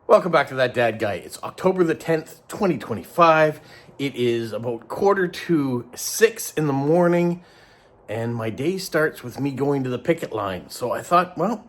Welcome back to That Dad Guy. It's October the 10th, 2025. It is about 5:45 in the morning, and my day starts with me going to the picket line. So I thought, well,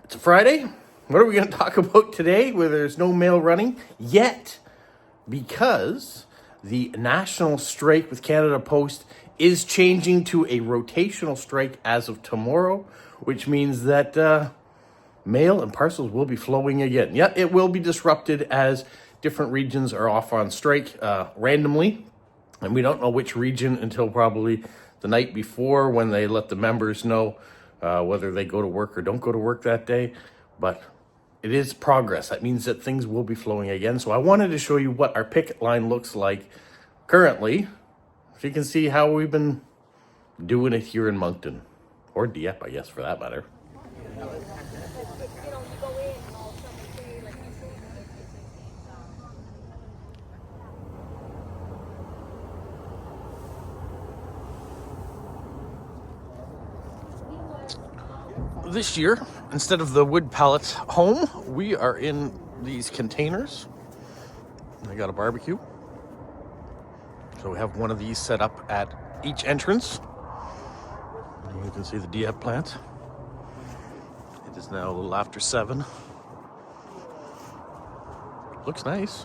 it's a Friday. What are we going to talk about today where there's no mail running yet? Because the national strike with Canada Post is changing to a rotational strike as of tomorrow, which means that mail and parcels will be flowing again. Yeah, it will be disrupted as different regions are off on strike randomly. And we don't know which region until probably the night before when they let the members know whether they go to work or don't go to work that day. But it is progress. That means that things will be flowing again. So I wanted to show you what our picket line looks like currently, so you can see how we've been doing it here in Moncton, or Dieppe, I guess, for that matter. This year, instead of the wood pallet home, we are in these containers. I got a barbecue. So we have one of these set up at each entrance. And you can see the Dieppe plant. It is now a little after 7. Looks nice.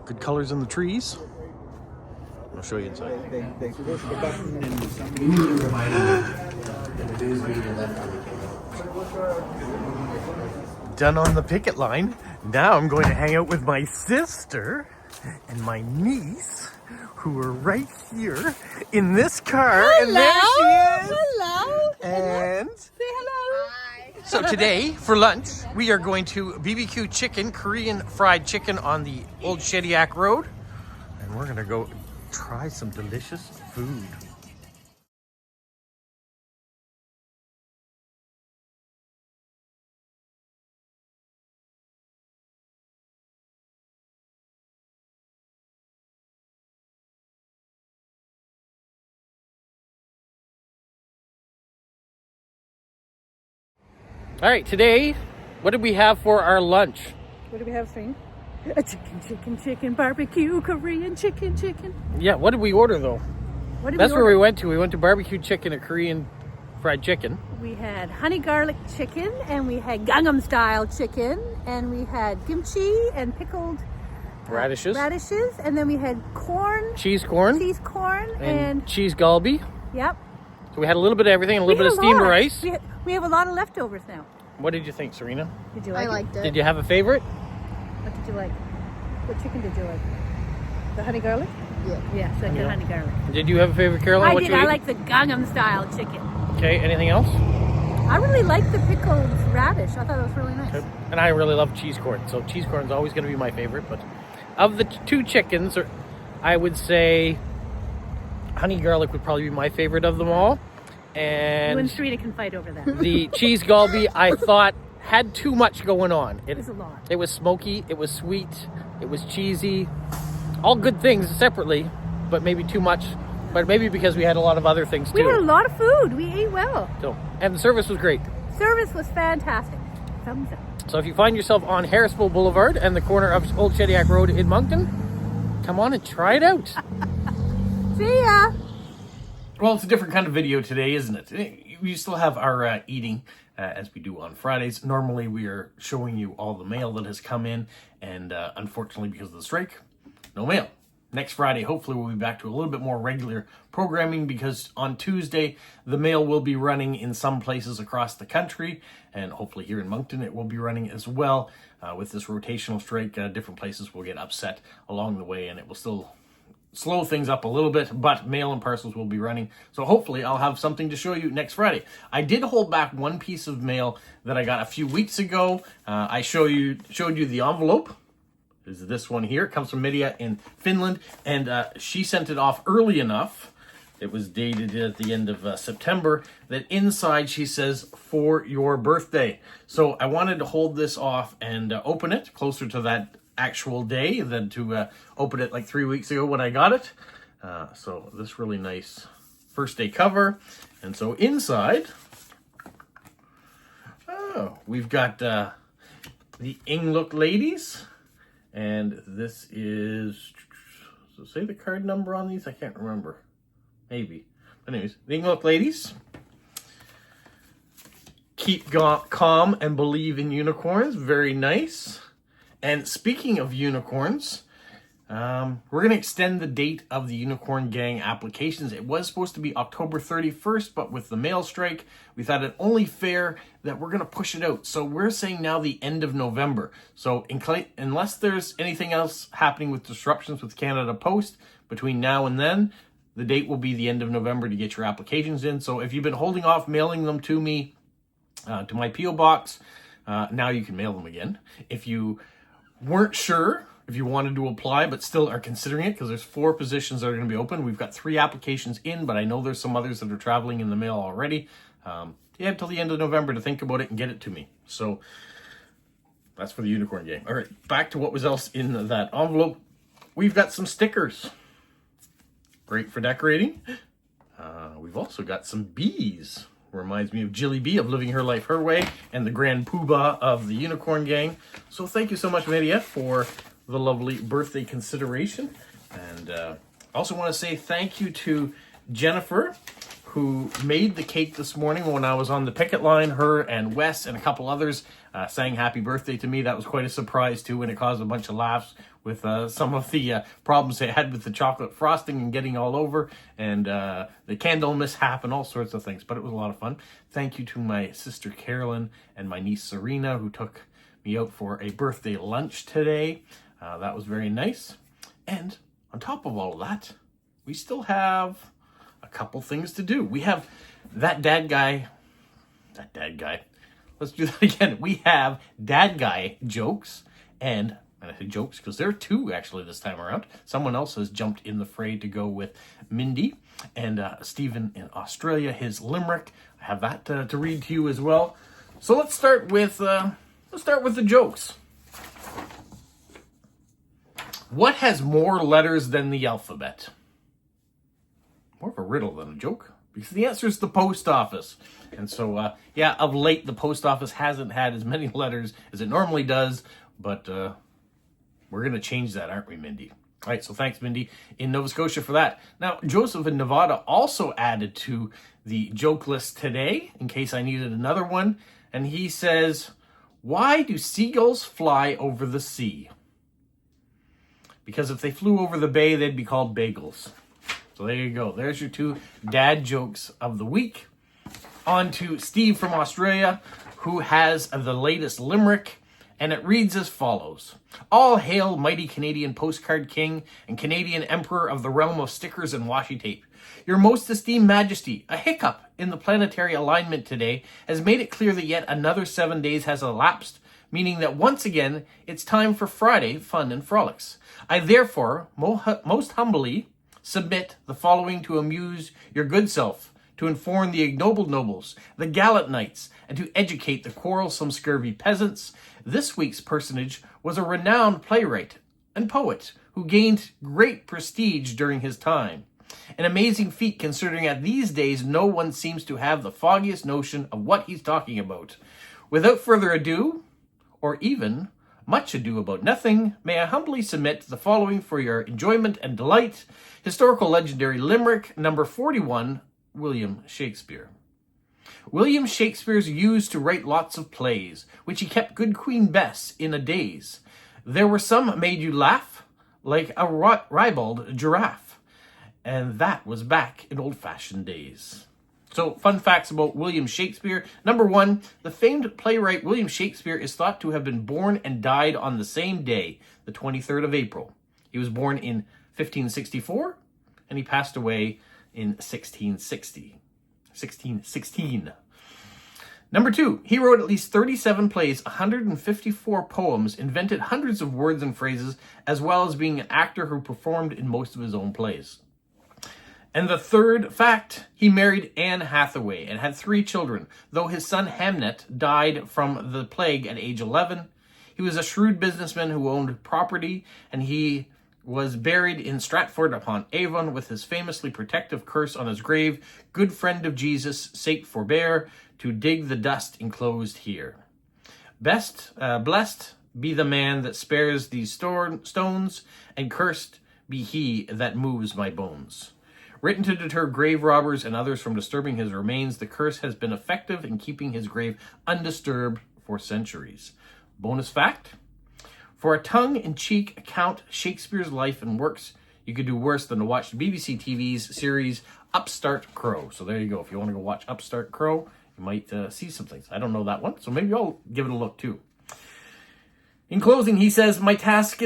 Good colors in the trees. I'll show you inside. They push the button and somebody Done on the picket line. Now I'm going to hang out with my sister and my niece, who are right here in this car. Hello. And there she is. Hello. And Say hello. Hi. so today for lunch, we are going to BBQ chicken, Korean fried chicken on the Old Shediac Road. And we're going to go try some delicious food. All right, today, what did we have for our lunch? What do we have, String? A chicken, barbecue, Korean chicken. Yeah, what did we order though? What did That's we where order? we went to. We went to barbecue chicken, a Korean fried chicken. We had honey garlic chicken, and we had Gangnam style chicken, and we had kimchi and pickled Radishes. and then we had corn, Cheese corn. and cheese galbi. yep. So we had a little bit of everything, and a little bit of We had steamed lot. rice. We have a lot of leftovers now. What did you think, Serena? Did you like I it? liked it. Did you have a favorite? What did you like? What chicken did you like? The honey garlic? Yeah. Yes, I did Yeah. honey garlic. Did you have a favorite, Caroline? I What did. you I ate? like the Gangnam style chicken. Okay, anything else? I really like the pickled radish. I thought it was really nice. Okay. And I really love cheese corn. So cheese corn is always going to be my favorite. But of the two chickens, I would say honey garlic would probably be my favorite of them all. You And and Serena can fight over that. the cheese galbi, I thought, had too much going on. It was a lot. It was smoky, it was sweet, it was cheesy. All good things separately, but maybe too much. But maybe because we had a lot of other things We too. had a lot of food. We ate well. So, and the service was great. Service was fantastic. Thumbs up. So if you find yourself on Harrisville Boulevard and the corner of Old Shediac Road in Moncton, come on and try it out. See ya. Well, it's a different kind of video today, isn't it? We still have our eating as we do on Fridays. Normally, we are showing you all the mail that has come in, and unfortunately, because of the strike, no mail. Next Friday, hopefully, we'll be back to a little bit more regular programming, because on Tuesday, the mail will be running in some places across the country, and hopefully here in Moncton, it will be running as well. With this rotational strike, different places will get upset along the way, and it will still slow things up a little bit, but mail and parcels will be running. So hopefully I'll have something to show you next Friday. I did hold back one piece of mail that I got a few weeks ago. I showed you the envelope. This is this one here. It comes from Media in Finland, and she sent it off early enough. It was dated at the end of September, that inside she says, "For your birthday." So I wanted to hold this off and open it closer to that actual day than to open it like 3 weeks ago when I got it. So this really nice first day cover. And so inside, we've got the Inglook Ladies. And this is, does it say the card number on these? I can't remember. Maybe. Anyways, the Inglook Ladies. Keep calm and believe in unicorns. Very nice. And speaking of unicorns, we're going to extend the date of the Unicorn Gang applications. It was supposed to be October 31st, but with the mail strike, we thought it only fair that we're going to push it out. So we're saying now the end of November. So unless there's anything else happening with disruptions with Canada Post between now and then, the date will be the end of November to get your applications in. So if you've been holding off mailing them to me, to my P.O. box, now you can mail them again. If you weren't sure if you wanted to apply but still are considering it, because there's 4 positions that are going to be open. We've got 3 applications in, but I know there's some others that are traveling in the mail already. You have till the end of November to think about it and get it to me. So that's for the Unicorn Gang. All right, back to what was else in that envelope. We've got some stickers. Great for decorating. We've also got some bees. Reminds me of Jilly B of Living Her Life Her Way and the Grand Poobah of the Unicorn Gang. So thank you so much, Maria, for the lovely birthday consideration. And also want to say thank you to Jennifer, who made the cake this morning when I was on the picket line. Her and Wes and a couple others sang happy birthday to me. That was quite a surprise too, and it caused a bunch of laughs with some of the problems they had with the chocolate frosting and getting all over, and the candle mishap and all sorts of things. But it was a lot of fun. Thank you to my sister Carolyn and my niece Serena, who took me out for a birthday lunch today. That was very nice. And on top of all of that, we still have a couple things to do. We have that dad guy. Let's do that again. We have dad guy jokes, and I say jokes because there are 2 actually this time around. Someone else has jumped in the fray to go with Mindy, and Stephen in Australia, his limerick. I have that to read to you as well. So let's start with the jokes. What has more letters than the alphabet? More of a riddle than a joke, because the answer is the post office. And so, yeah, of late, the post office hasn't had as many letters as it normally does, but we're going to change that, aren't we, Mindy? All right, so thanks, Mindy, in Nova Scotia for that. Now, Joseph in Nevada also added to the joke list today, in case I needed another one, and he says, why do seagulls fly over the sea? Because if they flew over the bay, they'd be called bagels. So there you go. There's your 2 dad jokes of the week. On to Steve from Australia, who has the latest limerick, and it reads as follows. All hail mighty Canadian postcard king and Canadian emperor of the realm of stickers and washi tape. Your most esteemed majesty, a hiccup in the planetary alignment today has made it clear that yet another 7 days has elapsed, meaning that once again, it's time for Friday fun and frolics. I therefore most humbly submit the following to amuse your good self, to inform the ignoble nobles, the gallant knights, and to educate the quarrelsome scurvy peasants. This week's personage was a renowned playwright and poet who gained great prestige during his time. An amazing feat considering that these days no one seems to have the foggiest notion of what he's talking about. Without further ado, or even much ado about nothing, may I humbly submit the following for your enjoyment and delight. Historical legendary limerick number 41, William Shakespeare. William Shakespeare's used to write lots of plays, which he kept good Queen Bess in a daze. There were some made you laugh, like a ribald giraffe, and that was back in old-fashioned days. So, fun facts about William Shakespeare. Number 1, the famed playwright William Shakespeare is thought to have been born and died on the same day, the 23rd of April. He was born in 1564, and he passed away in 1616. Number 2, he wrote at least 37 plays, 154 poems, invented hundreds of words and phrases, as well as being an actor who performed in most of his own plays. And the third fact, he married Anne Hathaway and had 3 children, though his son Hamnet died from the plague at age 11. He was a shrewd businessman who owned property, and he was buried in Stratford-upon-Avon with his famously protective curse on his grave, "Good friend of Jesus, sake forbear, to dig the dust enclosed here." Blessed be the man that spares these stones, and cursed be he that moves my bones. Written to deter grave robbers and others from disturbing his remains, the curse has been effective in keeping his grave undisturbed for centuries. Bonus fact: for a tongue-in-cheek account of Shakespeare's life and works, you could do worse than to watch BBC TV's series Upstart Crow. So there you go. If you want to go watch Upstart Crow, you might see some things. I don't know that one, so maybe I'll give it a look too. In closing, he says, my task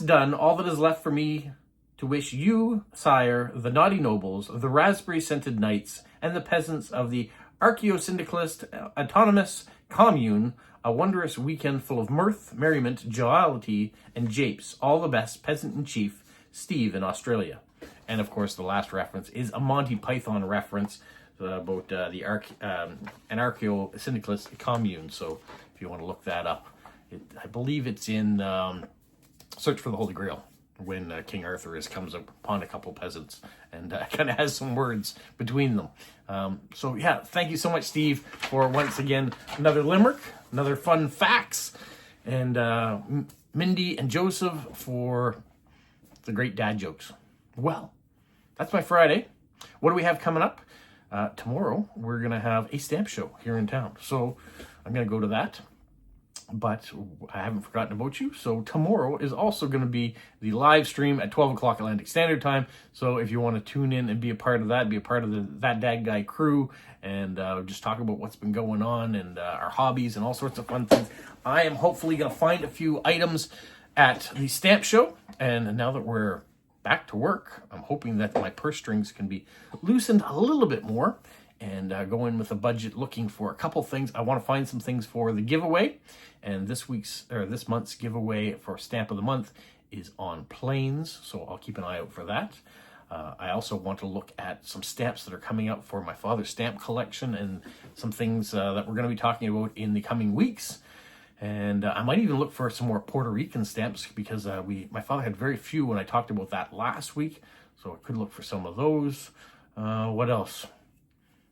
done. All that is left for me to wish you, sire, the naughty nobles, the raspberry-scented knights, and the peasants of the archaeo-syndicalist autonomous commune a wondrous weekend full of mirth, merriment, jollity, and japes. All the best, Peasant-in-Chief Steve in Australia. And of course, the last reference is a Monty Python reference about the anarcho-syndicalist commune. So if you want to look that up, I believe it's in Search for the Holy Grail, when King Arthur comes upon a couple peasants and kind of has some words between them. So yeah, thank you so much, Steve, for once again another limerick, another fun facts, and Mindy and Joseph for the great dad jokes. Well, that's my Friday. What do we have coming up? Tomorrow, we're going to have a stamp show here in town. So I'm going to go to that. But I haven't forgotten about you. So tomorrow is also going to be the live stream at 12 o'clock Atlantic Standard Time. So if you want to tune in and be a part of that, be a part of the That Dad Guy crew, and just talk about what's been going on and our hobbies and all sorts of fun things. I am hopefully going to find a few items at the stamp show. And now that we're back to work, I'm hoping that my purse strings can be loosened a little bit more and go in with a budget looking for a couple things. I want to find some things for the giveaway. And this month's giveaway for Stamp of the Month is on planes, so I'll keep an eye out for that. I also want to look at some stamps that are coming up for my father's stamp collection and some things that we're going to be talking about in the coming weeks. And I might even look for some more Puerto Rican stamps because my father had very few when I talked about that last week, so I could look for some of those. What else?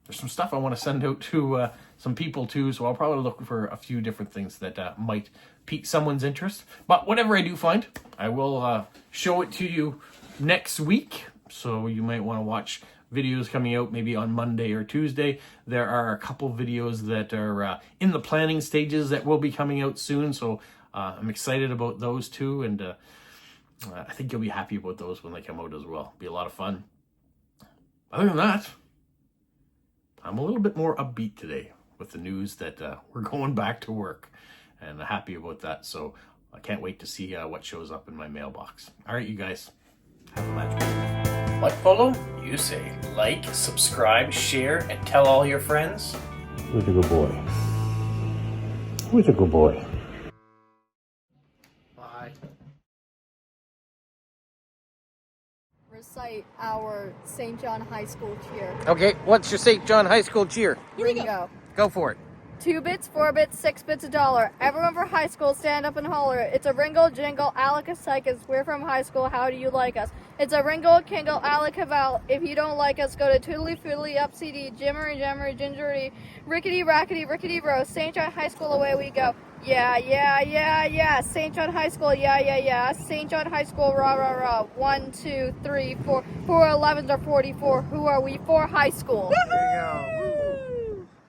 There's some stuff I want to send out to some people too, so I'll probably look for a few different things that might pique someone's interest. But whatever I do find, I will show it to you next week. So you might want to watch videos coming out maybe on Monday or Tuesday. There are a couple videos that are in the planning stages that will be coming out soon, so I'm excited about those too, and I think you'll be happy about those when they come out as well. Be a lot of fun. Other than that, I'm a little bit more upbeat today with the news that we're going back to work, and I'm happy about that. So I can't wait to see what shows up in my mailbox. All right, you guys, have a magical day. What, Polo? You say like, subscribe, share, and tell all your friends. Who's a good boy? Who's a good boy? Bye. Recite our St. John High School cheer. Okay, what's your St. John High School cheer? Ringo. Go for it. 2 bits, 4 bits, 6 bits, $1. Everyone for high school, stand up and holler. It's a Ringo, jingle, alaka-psychus. We're from high school, how do you like us? It's a Ringo, kingle, alaka-val. If you don't like us, go to toodly foodly, up CD, jimmery, jammery, gingery, rickety, rackety, rickety, row. St. John High School, away we go. Yeah, yeah, yeah, yeah. St. John High School, yeah, yeah, yeah. St. John High School, rah, rah, rah. 1, 2, 3, 4. 4 11s are 44. Who are we for? High school. There you go.